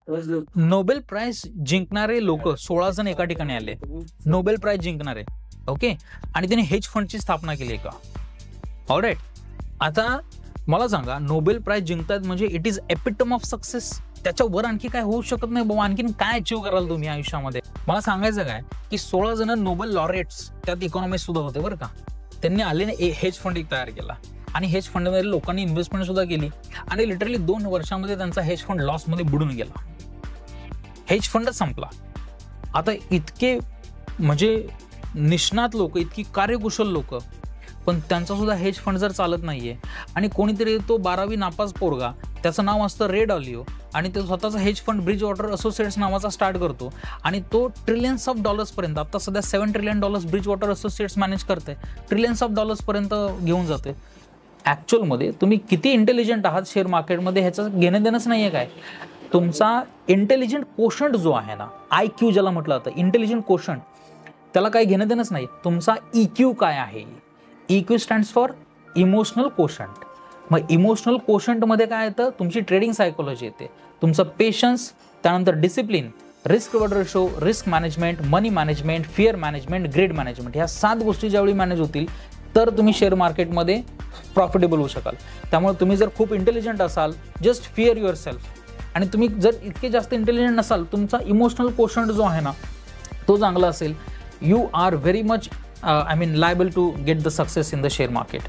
Nobel price जिंकणारे लोक 16 जण एका ठिकाणी आले, नोबेल प्राइज जिंकणारे. ओके, आणि त्याने हेज फंडची स्थापना केली आहे का? ऑलराईट. आता मला सांगा, नोबेल प्राइज जिंकतात म्हणजे it is epitome of success. त्याच्यावर आणखी काय होऊ शकत नाही बाबा. आणखीन काय अचीव्ह कराल तुम्ही आयुष्यामध्ये? मला सांगायचं काय की 16 जण नोबेल लॉरेट्स, त्यात इकॉनॉमिस्ट सुद्धा होते बरं का. त्यांनी आलेने हेज फंड एक तयार केला आणि हेज फंडमध्ये लोकांनी इन्व्हेस्टमेंट सुद्धा केली आणि लिटरली 2 वर्षामध्ये त्यांचा हेज फंड लॉसमध्ये बुडून गेला. हेज फंडच संपला. आता इतके म्हणजे निष्णात लोक, इतकी कार्यकुशल लोक, पण त्यांचा सुद्धा हेज फंड जर चालत नाहीये आणि कोणीतरी तो 12वी नापास पोरगा, त्याचं नाव असतं रे डॉलिओ, आणि तो स्वतःचा hedge fund bridge water associates नावाचा स्टार्ट करतो आणि तो ट्रिलियन्स ऑफ डॉलर्स पर्यंत, आता सध्या $7 trillion bridge water associates manage करते, ट्रिलियन्स ऑफ डॉलर्स पर्यंत घेऊन जाते. ॲक्च्युअलमध्ये तुम्ही किती इंटेलिजंट आहात शेअर मार्केटमध्ये ह्याचं घेणं देणंच नाहीये. काय तुमचा इंटेलिजंट कोशंट जो आहे ना, IQ ज्याला म्हटलं जातं, इंटेलिजंट कोशंट, त्याला काही घेणं देणंच नाही. तुमचा EQ काय आहे? EQ stands for emotional quotient. मग इमोशनल कोशंटमध्ये काय येतं? तुमची ट्रेडिंग सायकोलॉजी येते, तुमचं पेशन्स, त्यानंतर discipline, risk reward ratio, risk management, money management, fear management, greed management. ह्या 7 गोष्टी ज्यावेळी मॅनेज होतील तर तुम्ही शेअर मार्केटमध्ये प्रॉफिटेबल होऊ शकाल. त्यामुळे तुम्ही जर खूप इंटेलिजंट असाल, जस्ट फिअर युअर सेल्फ. आणि तुम्ही जर इतके जास्त इंटेलिजंट नसाल, तुमचा इमोशनल कोशंट जो आहे ना तो चांगला असेल, you are very much liable to get the success in the share market.